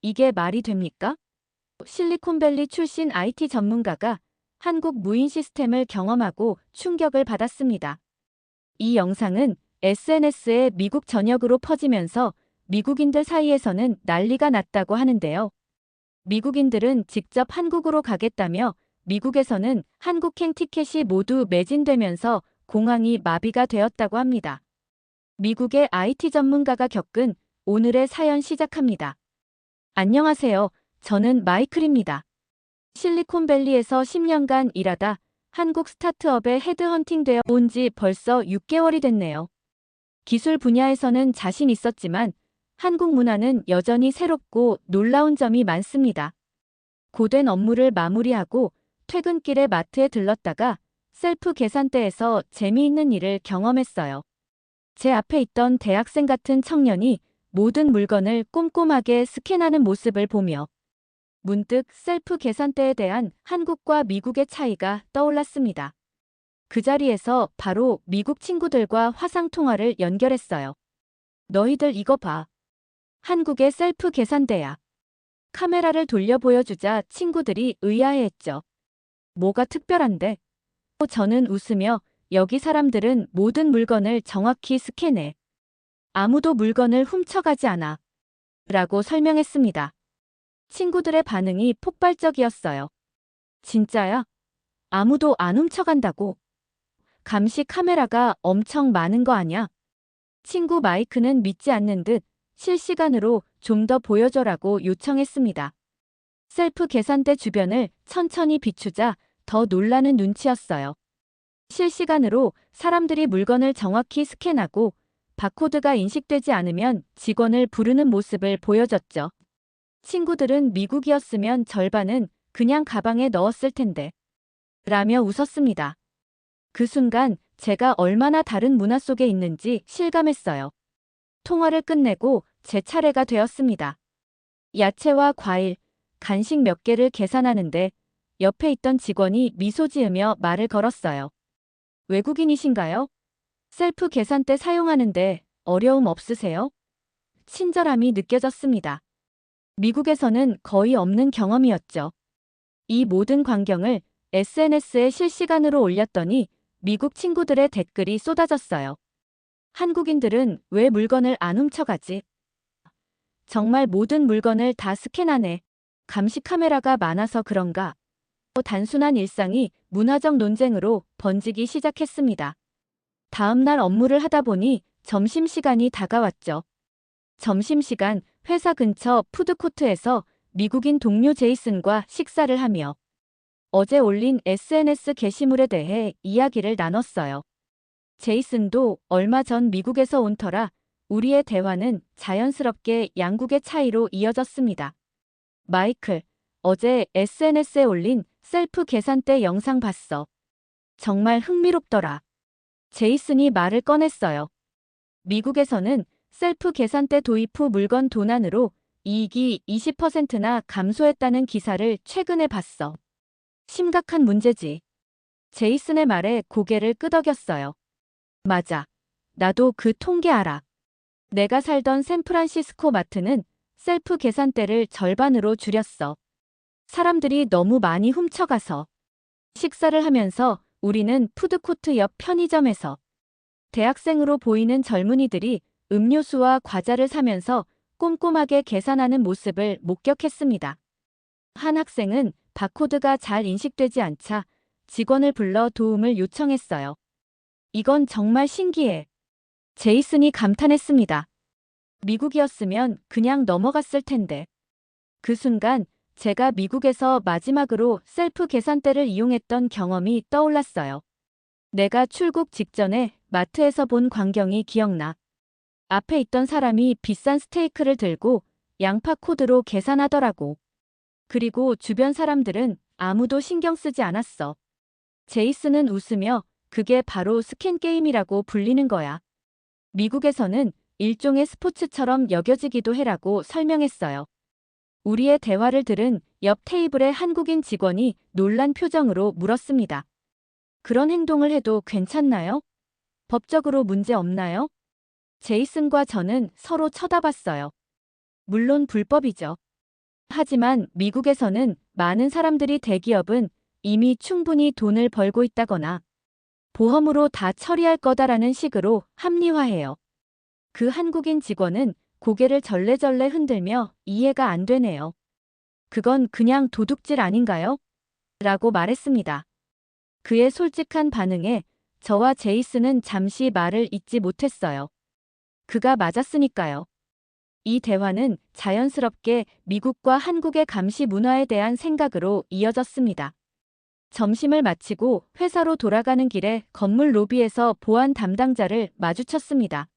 이게 말이 됩니까? 실리콘밸리 출신 IT 전문가가 한국 무인 시스템을 경험하고 충격을 받았습니다. 이 영상은 SNS에 미국 전역으로 퍼지면서 미국인들 사이에서는 난리가 났다고 하는데요. 미국인들은 직접 한국으로 가겠다며 미국에서는 한국행 티켓이 모두 매진되면서 공항이 마비가 되었다고 합니다. 미국의 IT 전문가가 겪은 오늘의 사연 시작합니다. 안녕하세요. 저는 마이클입니다. 실리콘밸리에서 10년간 일하다 한국 스타트업에 헤드헌팅되어 온 지 벌써 6개월이 됐네요. 기술 분야에서는 자신 있었지만 한국 문화는 여전히 새롭고 놀라운 점이 많습니다. 고된 업무를 마무리하고 퇴근길에 마트에 들렀다가 셀프 계산대에서 재미있는 일을 경험했어요. 제 앞에 있던 대학생 같은 청년이 모든 물건을 꼼꼼하게 스캔하는 모습을 보며 문득 셀프 계산대에 대한 한국과 미국의 차이가 떠올랐습니다. 그 자리에서 바로 미국 친구들과 화상통화를 연결했어요. 너희들 이거 봐. 한국의 셀프 계산대야. 카메라를 돌려 보여주자 친구들이 의아해했죠. 뭐가 특별한데? 저는 웃으며 여기 사람들은 모든 물건을 정확히 스캔해. 아무도 물건을 훔쳐가지 않아. 라고 설명했습니다. 친구들의 반응이 폭발적이었어요. 진짜야? 아무도 안 훔쳐간다고? 감시 카메라가 엄청 많은 거 아냐? 친구 마이크는 믿지 않는 듯 실시간으로 좀 더 보여줘라고 요청했습니다. 셀프 계산대 주변을 천천히 비추자 더 놀라는 눈치였어요. 실시간으로 사람들이 물건을 정확히 스캔하고 바코드가 인식되지 않으면 직원을 부르는 모습을 보여줬죠. 친구들은 미국이었으면 절반은 그냥 가방에 넣었을 텐데 라며 웃었습니다. 그 순간 제가 얼마나 다른 문화 속에 있는지 실감했어요. 통화를 끝내고 제 차례가 되었습니다. 야채와 과일, 간식 몇 개를 계산하는데 옆에 있던 직원이 미소 지으며 말을 걸었어요. 외국인이신가요? 셀프 계산대 사용하는데 어려움 없으세요? 친절함이 느껴졌습니다. 미국에서는 거의 없는 경험이었죠. 이 모든 광경을 SNS에 실시간으로 올렸더니 미국 친구들의 댓글이 쏟아졌어요. 한국인들은 왜 물건을 안 훔쳐가지? 정말 모든 물건을 다 스캔하네. 감시 카메라가 많아서 그런가? 단순한 일상이 문화적 논쟁으로 번지기 시작했습니다. 다음 날 업무를 하다 보니 점심시간이 다가왔죠. 점심시간 회사 근처 푸드코트에서 미국인 동료 제이슨과 식사를 하며 어제 올린 SNS 게시물에 대해 이야기를 나눴어요. 제이슨도 얼마 전 미국에서 온 터라 우리의 대화는 자연스럽게 양국의 차이로 이어졌습니다. 마이클, 어제 SNS에 올린 셀프 계산대 영상 봤어. 정말 흥미롭더라. 제이슨이 말을 꺼냈어요. 미국에서는 셀프 계산대 도입 후 물건 도난으로 이익이 20%나 감소했다는 기사를 최근에 봤어. 심각한 문제지. 제이슨의 말에 고개를 끄덕였어요. 맞아. 나도 그 통계 알아. 내가 살던 샌프란시스코 마트는 셀프 계산대를 절반으로 줄였어. 사람들이 너무 많이 훔쳐가서. 식사를 하면서 우리는 푸드코트 옆 편의점에서 대학생으로 보이는 젊은이들이 음료수와 과자를 사면서 꼼꼼하게 계산하는 모습을 목격했습니다. 한 학생은 바코드가 잘 인식되지 않자 직원을 불러 도움을 요청했어요. 이건 정말 신기해. 제이슨이 감탄했습니다. 미국이었으면 그냥 넘어갔을 텐데. 그 순간 제가 미국에서 마지막으로 셀프 계산대를 이용했던 경험이 떠올랐어요. 내가 출국 직전에 마트에서 본 광경이 기억나. 앞에 있던 사람이 비싼 스테이크를 들고 양파 코드로 계산하더라고. 그리고 주변 사람들은 아무도 신경 쓰지 않았어. 제이슨은 웃으며 그게 바로 스캔 게임이라고 불리는 거야. 미국에서는 일종의 스포츠처럼 여겨지기도 해라고 설명했어요. 우리의 대화를 들은 옆 테이블의 한국인 직원이 놀란 표정으로 물었습니다. 그런 행동을 해도 괜찮나요? 법적으로 문제 없나요? 제이슨과 저는 서로 쳐다봤어요. 물론 불법이죠. 하지만 미국에서는 많은 사람들이 대기업은 이미 충분히 돈을 벌고 있다거나 보험으로 다 처리할 거다라는 식으로 합리화해요. 그 한국인 직원은 고개를 절레절레 흔들며 이해가 안 되네요. 그건 그냥 도둑질 아닌가요? 라고 말했습니다. 그의 솔직한 반응에 저와 제이슨은 잠시 말을 잇지 못했어요. 그가 맞았으니까요. 이 대화는 자연스럽게 미국과 한국의 감시 문화에 대한 생각으로 이어졌습니다. 점심을 마치고 회사로 돌아가는 길에 건물 로비에서 보안 담당자를 마주쳤습니다.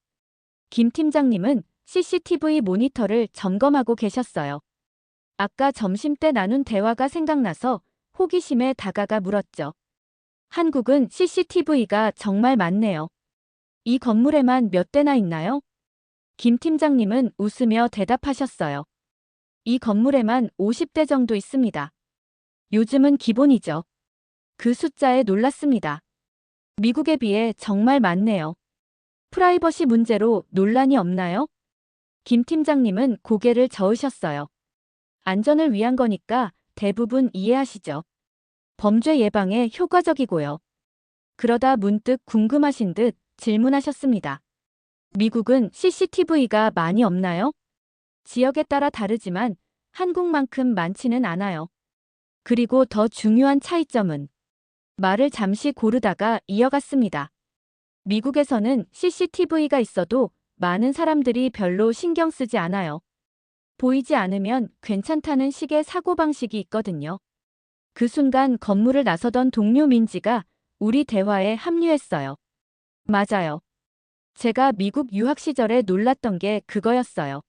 김 팀장님은 CCTV 모니터를 점검하고 계셨어요. 아까 점심 때 나눈 대화가 생각나서 호기심에 다가가 물었죠. 한국은 CCTV가 정말 많네요. 이 건물에만 몇 대나 있나요? 김 팀장님은 웃으며 대답하셨어요. 이 건물에만 50대 정도 있습니다. 요즘은 기본이죠. 그 숫자에 놀랐습니다. 미국에 비해 정말 많네요. 프라이버시 문제로 논란이 없나요? 김 팀장님은 고개를 저으셨어요. 안전을 위한 거니까 대부분 이해하시죠. 범죄 예방에 효과적이고요. 그러다 문득 궁금하신 듯 질문하셨습니다. 미국은 CCTV가 많이 없나요? 지역에 따라 다르지만 한국만큼 많지는 않아요. 그리고 더 중요한 차이점은 말을 잠시 고르다가 이어갔습니다. 미국에서는 CCTV가 있어도 많은 사람들이 별로 신경 쓰지 않아요. 보이지 않으면 괜찮다는 식의 사고방식이 있거든요. 그 순간 건물을 나서던 동료 민지가 우리 대화에 합류했어요. 맞아요. 제가 미국 유학 시절에 놀랐던 게 그거였어요.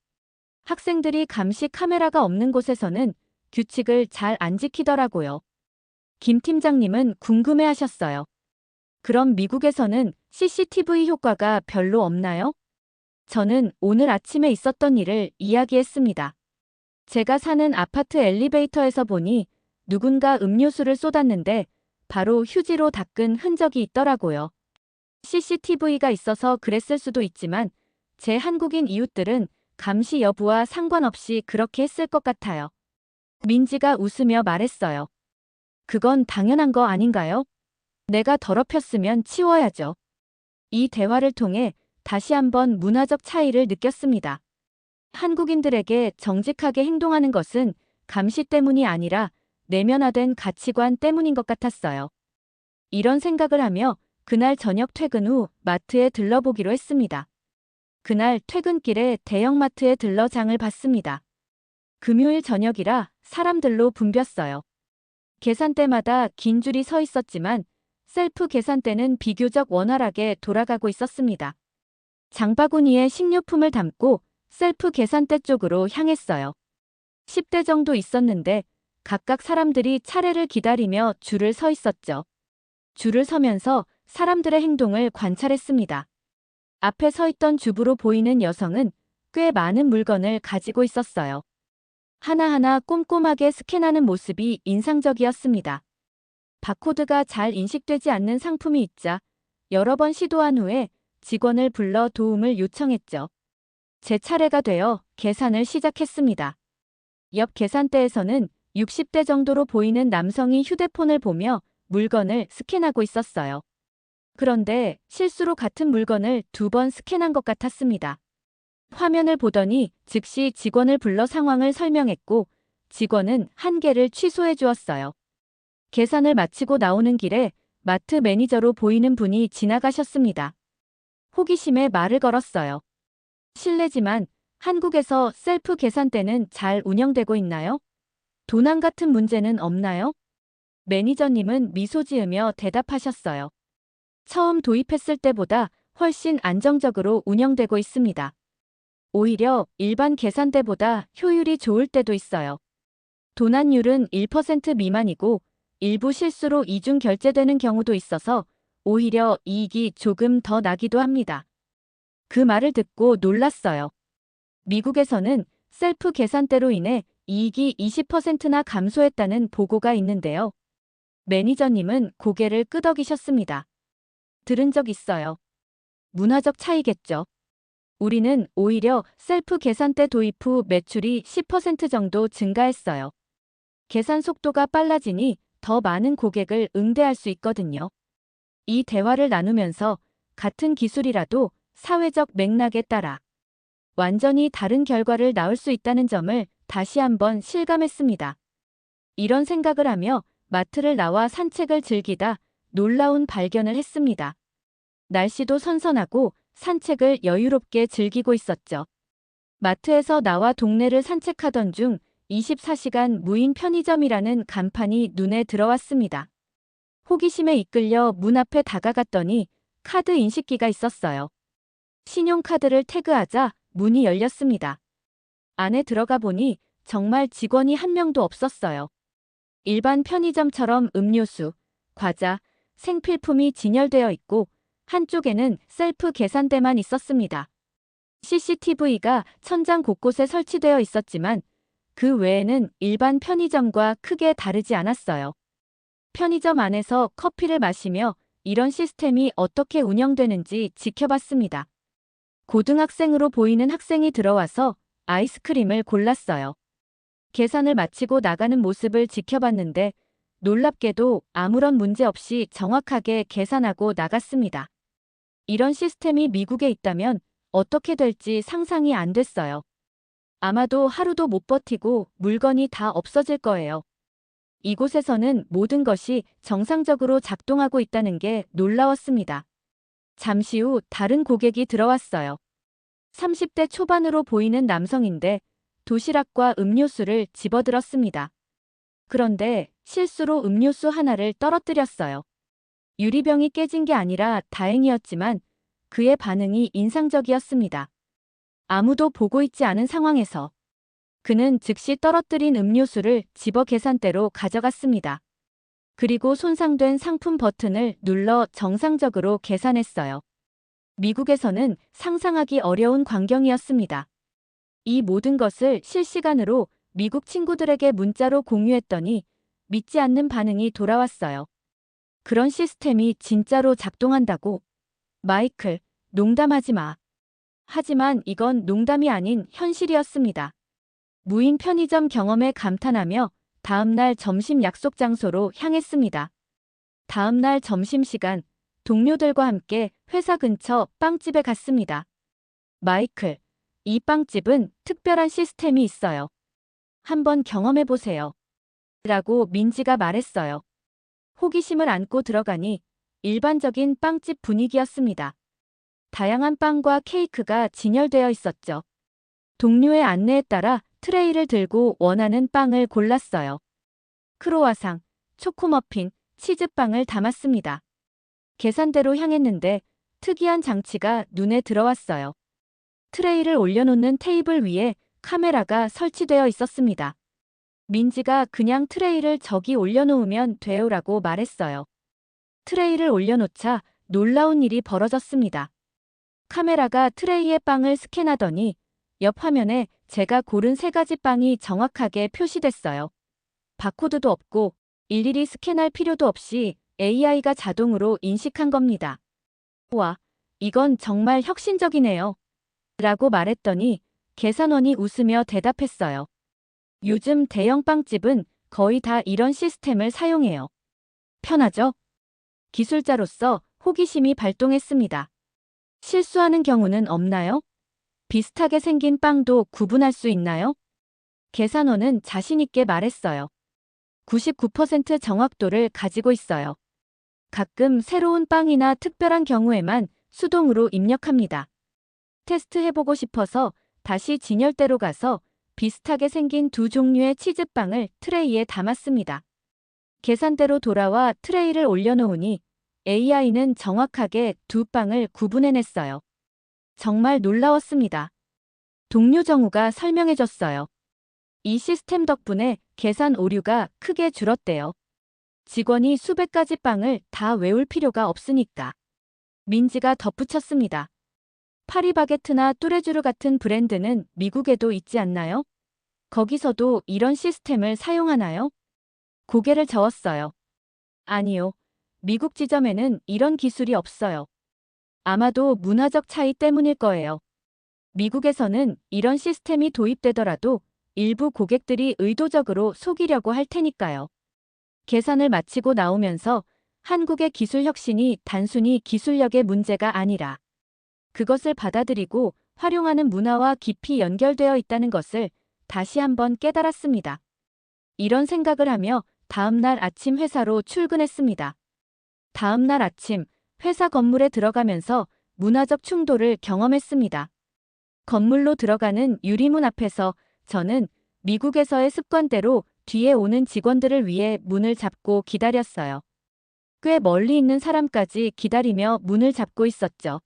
학생들이 감시 카메라가 없는 곳에서는 규칙을 잘 안 지키더라고요. 김 팀장님은 궁금해하셨어요. 그럼 미국에서는 CCTV 효과가 별로 없나요? 저는 오늘 아침에 있었던 일을 이야기했습니다. 제가 사는 아파트 엘리베이터에서 보니 누군가 음료수를 쏟았는데 바로 휴지로 닦은 흔적이 있더라고요. CCTV가 있어서 그랬을 수도 있지만 제 한국인 이웃들은 감시 여부와 상관없이 그렇게 했을 것 같아요. 민지가 웃으며 말했어요. 그건 당연한 거 아닌가요? 내가 더럽혔으면 치워야죠. 이 대화를 통해 다시 한번 문화적 차이를 느꼈습니다. 한국인들에게 정직하게 행동하는 것은 감시 때문이 아니라 내면화된 가치관 때문인 것 같았어요. 이런 생각을 하며 그날 저녁 퇴근 후 마트에 들러보기로 했습니다. 그날 퇴근길에 대형마트에 들러 장을 봤습니다. 금요일 저녁이라 사람들로 붐볐어요. 계산대마다 긴 줄이 서 있었지만 셀프 계산대는 비교적 원활하게 돌아가고 있었습니다. 장바구니에 식료품을 담고 셀프 계산대 쪽으로 향했어요. 10대 정도 있었는데 각각 사람들이 차례를 기다리며 줄을 서 있었죠. 줄을 서면서 사람들의 행동을 관찰했습니다. 앞에 서 있던 주부로 보이는 여성은 꽤 많은 물건을 가지고 있었어요. 하나하나 꼼꼼하게 스캔하는 모습이 인상적이었습니다. 바코드가 잘 인식되지 않는 상품이 있자 여러 번 시도한 후에 직원을 불러 도움을 요청했죠. 제 차례가 되어 계산을 시작했습니다. 옆 계산대에서는 60대 정도로 보이는 남성이 휴대폰을 보며 물건을 스캔하고 있었어요. 그런데 실수로 같은 물건을 2번 스캔한 것 같았습니다. 화면을 보더니 즉시 직원을 불러 상황을 설명했고 직원은 한 개를 취소해 주었어요. 계산을 마치고 나오는 길에 마트 매니저로 보이는 분이 지나가셨습니다. 호기심에 말을 걸었어요. 실례지만 한국에서 셀프 계산대는 잘 운영되고 있나요? 도난 같은 문제는 없나요? 매니저님은 미소 지으며 대답하셨어요. 처음 도입했을 때보다 훨씬 안정적으로 운영되고 있습니다. 오히려 일반 계산대보다 효율이 좋을 때도 있어요. 도난율은 1% 미만이고 일부 실수로 이중 결제되는 경우도 있어서 오히려 이익이 조금 더 나기도 합니다. 그 말을 듣고 놀랐어요. 미국에서는 셀프 계산대로 인해 이익이 20%나 감소했다는 보고가 있는데요. 매니저님은 고개를 끄덕이셨습니다. 들은 적 있어요. 문화적 차이겠죠. 우리는 오히려 셀프 계산대 도입 후 매출이 10% 정도 증가했어요. 계산 속도가 빨라지니 더 많은 고객을 응대할 수 있거든요. 이 대화를 나누면서 같은 기술이라도 사회적 맥락에 따라 완전히 다른 결과를 낳을 수 있다는 점을 다시 한번 실감했습니다. 이런 생각을 하며 마트를 나와 산책을 즐기다 놀라운 발견을 했습니다. 날씨도 선선하고 산책을 여유롭게 즐기고 있었죠. 마트에서 나와 동네를 산책하던 중 24시간 무인 편의점이라는 간판이 눈에 들어왔습니다. 호기심에 이끌려 문 앞에 다가갔더니 카드 인식기가 있었어요. 신용카드를 태그하자 문이 열렸습니다. 안에 들어가 보니 정말 직원이 한 명도 없었어요. 일반 편의점처럼 음료수, 과자, 생필품이 진열되어 있고 한쪽에는 셀프 계산대만 있었습니다. CCTV가 천장 곳곳에 설치되어 있었지만 그 외에는 일반 편의점과 크게 다르지 않았어요. 편의점 안에서 커피를 마시며 이런 시스템이 어떻게 운영되는지 지켜봤습니다. 고등학생으로 보이는 학생이 들어와서 아이스크림을 골랐어요. 계산을 마치고 나가는 모습을 지켜봤는데 놀랍게도 아무런 문제 없이 정확하게 계산하고 나갔습니다. 이런 시스템이 미국에 있다면 어떻게 될지 상상이 안 됐어요. 아마도 하루도 못 버티고 물건이 다 없어질 거예요. 이곳에서는 모든 것이 정상적으로 작동하고 있다는 게 놀라웠습니다. 잠시 후 다른 고객이 들어왔어요. 30대 초반으로 보이는 남성인데 도시락과 음료수를 집어들었습니다. 그런데 실수로 음료수 하나를 떨어뜨렸어요. 유리병이 깨진 게 아니라 다행이었지만 그의 반응이 인상적이었습니다. 아무도 보고 있지 않은 상황에서 그는 즉시 떨어뜨린 음료수를 집어 계산대로 가져갔습니다. 그리고 손상된 상품 버튼을 눌러 정상적으로 계산했어요. 미국에서는 상상하기 어려운 광경이었습니다. 이 모든 것을 실시간으로 미국 친구들에게 문자로 공유했더니 믿지 않는 반응이 돌아왔어요. 그런 시스템이 진짜로 작동한다고? 마이클, 농담하지 마. 하지만 이건 농담이 아닌 현실이었습니다. 무인 편의점 경험에 감탄하며 다음날 점심 약속 장소로 향했습니다. 다음날 점심시간, 동료들과 함께 회사 근처 빵집에 갔습니다. 마이클, 이 빵집은 특별한 시스템이 있어요. 한번 경험해보세요. 라고 민지가 말했어요. 호기심을 안고 들어가니 일반적인 빵집 분위기였습니다. 다양한 빵과 케이크가 진열되어 있었죠. 동료의 안내에 따라 트레이를 들고 원하는 빵을 골랐어요. 크로와상, 초코머핀, 치즈빵을 담았습니다. 계산대로 향했는데 특이한 장치가 눈에 들어왔어요. 트레이를 올려놓는 테이블 위에 카메라가 설치되어 있었습니다. 민지가 그냥 트레이를 저기 올려놓으면 돼요라고 말했어요. 트레이를 올려놓자 놀라운 일이 벌어졌습니다. 카메라가 트레이의 빵을 스캔하더니 옆 화면에 제가 고른 3가지 빵이 정확하게 표시됐어요. 바코드도 없고 일일이 스캔할 필요도 없이 AI가 자동으로 인식한 겁니다. 와, 이건 정말 혁신적이네요. 라고 말했더니 계산원이 웃으며 대답했어요. 요즘 대형 빵집은 거의 다 이런 시스템을 사용해요. 편하죠? 기술자로서 호기심이 발동했습니다. 실수하는 경우는 없나요? 비슷하게 생긴 빵도 구분할 수 있나요? 계산원은 자신있게 말했어요. 99% 정확도를 가지고 있어요. 가끔 새로운 빵이나 특별한 경우에만 수동으로 입력합니다. 테스트해보고 싶어서 다시 진열대로 가서 비슷하게 생긴 2종류의 치즈빵을 트레이에 담았습니다. 계산대로 돌아와 트레이를 올려놓으니 AI는 정확하게 2빵을 구분해냈어요. 정말 놀라웠습니다. 동료 정우가 설명해줬어요. 이 시스템 덕분에 계산 오류가 크게 줄었대요. 직원이 수백 가지 빵을 다 외울 필요가 없으니까. 민지가 덧붙였습니다. 파리바게트나 뚜레쥬르 같은 브랜드는 미국에도 있지 않나요? 거기서도 이런 시스템을 사용하나요? 고개를 저었어요. 아니요. 미국 지점에는 이런 기술이 없어요. 아마도 문화적 차이 때문일 거예요. 미국에서는 이런 시스템이 도입되더라도 일부 고객들이 의도적으로 속이려고 할 테니까요. 계산을 마치고 나오면서 한국의 기술 혁신이 단순히 기술력의 문제가 아니라 그것을 받아들이고 활용하는 문화와 깊이 연결되어 있다는 것을 다시 한번 깨달았습니다. 이런 생각을 하며 다음 날 아침 회사로 출근했습니다. 다음 날 아침 회사 건물에 들어가면서 문화적 충돌을 경험했습니다. 건물로 들어가는 유리문 앞에서 저는 미국에서의 습관대로 뒤에 오는 직원들을 위해 문을 잡고 기다렸어요. 꽤 멀리 있는 사람까지 기다리며 문을 잡고 있었죠.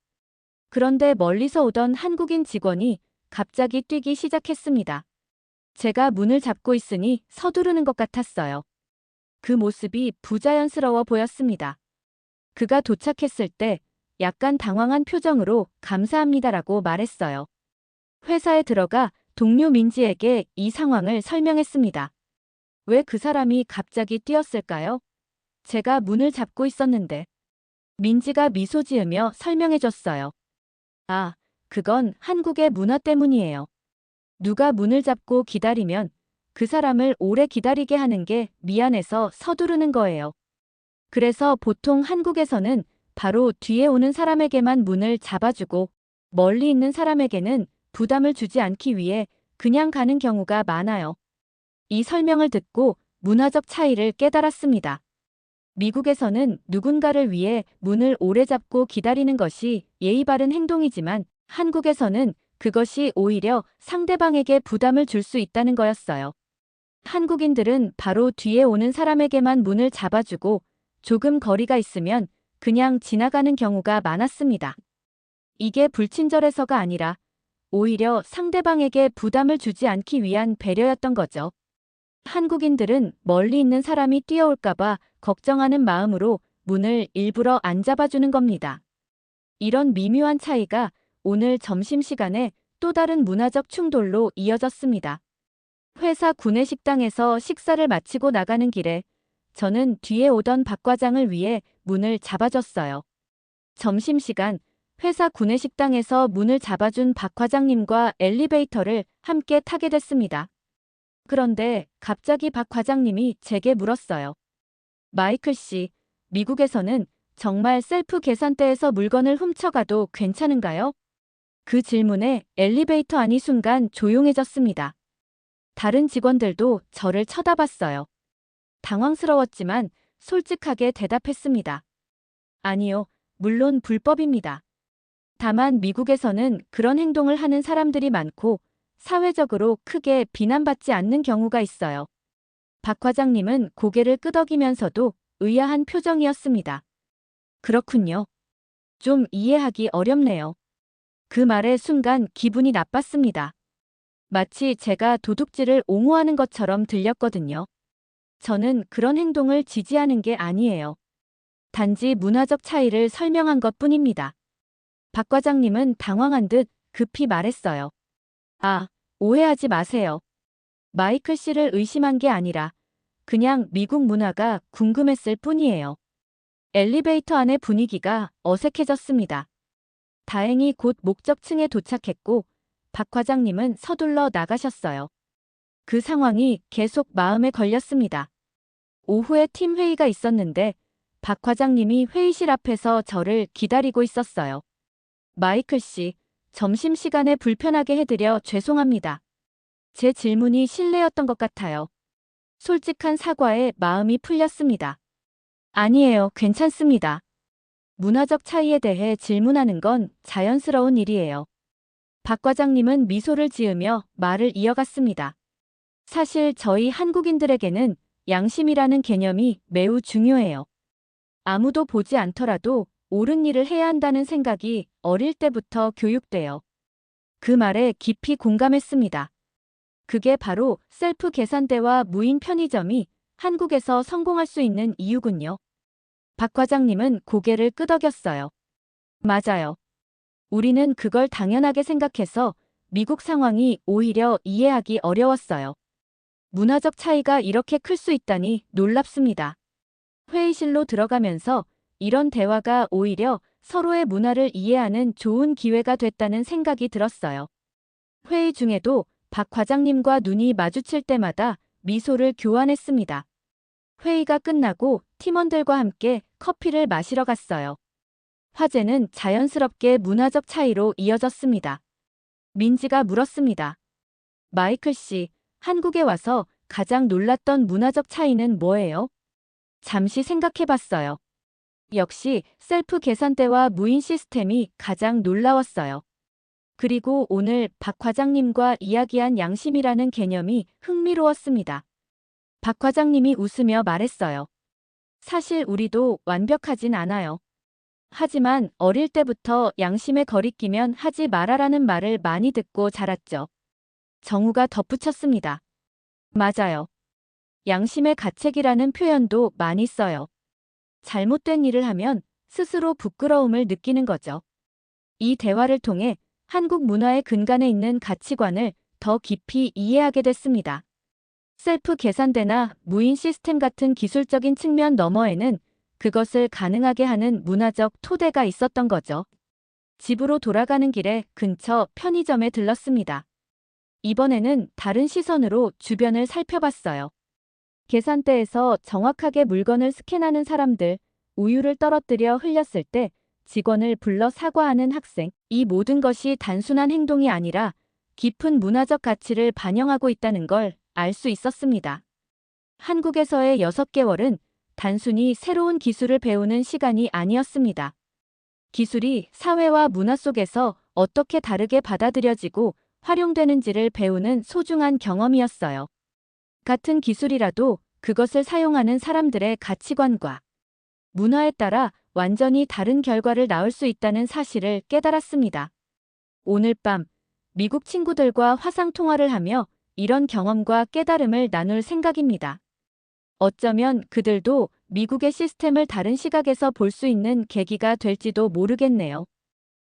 그런데 멀리서 오던 한국인 직원이 갑자기 뛰기 시작했습니다. 제가 문을 잡고 있으니 서두르는 것 같았어요. 그 모습이 부자연스러워 보였습니다. 그가 도착했을 때 약간 당황한 표정으로 감사합니다라고 말했어요. 회사에 들어가 동료 민지에게 이 상황을 설명했습니다. 왜 그 사람이 갑자기 뛰었을까요? 제가 문을 잡고 있었는데. 민지가 미소 지으며 설명해줬어요. 아, 그건 한국의 문화 때문이에요. 누가 문을 잡고 기다리면 그 사람을 오래 기다리게 하는 게 미안해서 서두르는 거예요. 그래서 보통 한국에서는 바로 뒤에 오는 사람에게만 문을 잡아주고 멀리 있는 사람에게는 부담을 주지 않기 위해 그냥 가는 경우가 많아요. 이 설명을 듣고 문화적 차이를 깨달았습니다. 미국에서는 누군가를 위해 문을 오래 잡고 기다리는 것이 예의 바른 행동이지만 한국에서는 그것이 오히려 상대방에게 부담을 줄 수 있다는 거였어요. 한국인들은 바로 뒤에 오는 사람에게만 문을 잡아주고 조금 거리가 있으면 그냥 지나가는 경우가 많았습니다. 이게 불친절해서가 아니라 오히려 상대방에게 부담을 주지 않기 위한 배려였던 거죠. 한국인들은 멀리 있는 사람이 뛰어올까봐 걱정하는 마음으로 문을 일부러 안 잡아주는 겁니다. 이런 미묘한 차이가 오늘 점심시간에 또 다른 문화적 충돌로 이어졌습니다. 회사 구내식당에서 식사를 마치고 나가는 길에 저는 뒤에 오던 박 과장을 위해 문을 잡아줬어요. 점심시간 회사 구내식당에서 문을 잡아준 박 과장님과 엘리베이터를 함께 타게 됐습니다. 그런데 갑자기 박 과장님이 제게 물었어요. 마이클 씨, 미국에서는 정말 셀프 계산대에서 물건을 훔쳐가도 괜찮은가요? 그 질문에 엘리베이터 안이 순간 조용해졌습니다. 다른 직원들도 저를 쳐다봤어요. 당황스러웠지만 솔직하게 대답했습니다. 아니요, 물론 불법입니다. 다만 미국에서는 그런 행동을 하는 사람들이 많고 사회적으로 크게 비난받지 않는 경우가 있어요. 박 과장님은 고개를 끄덕이면서도 의아한 표정이었습니다. 그렇군요. 좀 이해하기 어렵네요. 그 말에 순간 기분이 나빴습니다. 마치 제가 도둑질을 옹호하는 것처럼 들렸거든요. 저는 그런 행동을 지지하는 게 아니에요. 단지 문화적 차이를 설명한 것뿐입니다. 박 과장님은 당황한 듯 급히 말했어요. 아, 오해하지 마세요. 마이클 씨를 의심한 게 아니라 그냥 미국 문화가 궁금했을 뿐이에요. 엘리베이터 안의 분위기가 어색해졌습니다. 다행히 곧 목적층에 도착했고 박 과장님은 서둘러 나가셨어요. 그 상황이 계속 마음에 걸렸습니다. 오후에 팀 회의가 있었는데 박 과장님이 회의실 앞에서 저를 기다리고 있었어요. 마이클 씨, 점심시간에 불편하게 해드려 죄송합니다. 제 질문이 실례였던 것 같아요. 솔직한 사과에 마음이 풀렸습니다. 아니에요, 괜찮습니다. 문화적 차이에 대해 질문하는 건 자연스러운 일이에요. 박 과장님은 미소를 지으며 말을 이어갔습니다. 사실 저희 한국인들에게는 양심이라는 개념이 매우 중요해요. 아무도 보지 않더라도 옳은 일을 해야 한다는 생각이 어릴 때부터 교육돼요. 그 말에 깊이 공감했습니다. 그게 바로 셀프 계산대와 무인 편의점이 한국에서 성공할 수 있는 이유군요. 박 과장님은 고개를 끄덕였어요. 맞아요. 우리는 그걸 당연하게 생각해서 미국 상황이 오히려 이해하기 어려웠어요. 문화적 차이가 이렇게 클 수 있다니 놀랍습니다. 회의실로 들어가면서 이런 대화가 오히려 서로의 문화를 이해하는 좋은 기회가 됐다는 생각이 들었어요. 회의 중에도 박 과장님과 눈이 마주칠 때마다 미소를 교환했습니다. 회의가 끝나고 팀원들과 함께 커피를 마시러 갔어요. 화제는 자연스럽게 문화적 차이로 이어졌습니다. 민지가 물었습니다. 마이클 씨, 한국에 와서 가장 놀랐던 문화적 차이는 뭐예요? 잠시 생각해 봤어요. 역시 셀프 계산대와 무인 시스템이 가장 놀라웠어요. 그리고 오늘 박 과장님과 이야기한 양심이라는 개념이 흥미로웠습니다. 박 과장님이 웃으며 말했어요. 사실 우리도 완벽하진 않아요. 하지만 어릴 때부터 양심에 거리끼면 하지 말아라는 말을 많이 듣고 자랐죠. 정우가 덧붙였습니다. 맞아요. 양심의 가책이라는 표현도 많이 써요. 잘못된 일을 하면 스스로 부끄러움을 느끼는 거죠. 이 대화를 통해 한국 문화의 근간에 있는 가치관을 더 깊이 이해하게 됐습니다. 셀프 계산대나 무인 시스템 같은 기술적인 측면 너머에는 그것을 가능하게 하는 문화적 토대가 있었던 거죠. 집으로 돌아가는 길에 근처 편의점에 들렀습니다. 이번에는 다른 시선으로 주변을 살펴봤어요. 계산대에서 정확하게 물건을 스캔하는 사람들, 우유를 떨어뜨려 흘렸을 때 직원을 불러 사과하는 학생, 이 모든 것이 단순한 행동이 아니라 깊은 문화적 가치를 반영하고 있다는 걸 알 수 있었습니다. 한국에서의 6개월은 단순히 새로운 기술을 배우는 시간이 아니었습니다. 기술이 사회와 문화 속에서 어떻게 다르게 받아들여지고 활용되는지를 배우는 소중한 경험이었어요. 같은 기술이라도 그것을 사용하는 사람들의 가치관과 문화에 따라 완전히 다른 결과를 낳을 수 있다는 사실을 깨달았습니다. 오늘 밤 미국 친구들과 화상통화를 하며 이런 경험과 깨달음을 나눌 생각입니다. 어쩌면 그들도 미국의 시스템을 다른 시각에서 볼 수 있는 계기가 될지도 모르겠네요.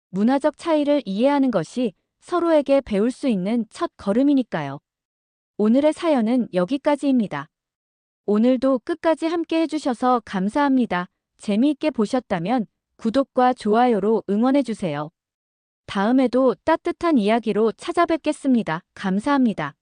문화적 차이를 이해하는 것이 서로에게 배울 수 있는 첫 걸음이니까요. 오늘의 사연은 여기까지입니다. 오늘도 끝까지 함께 해주셔서 감사합니다. 재미있게 보셨다면 구독과 좋아요로 응원해주세요. 다음에도 따뜻한 이야기로 찾아뵙겠습니다. 감사합니다.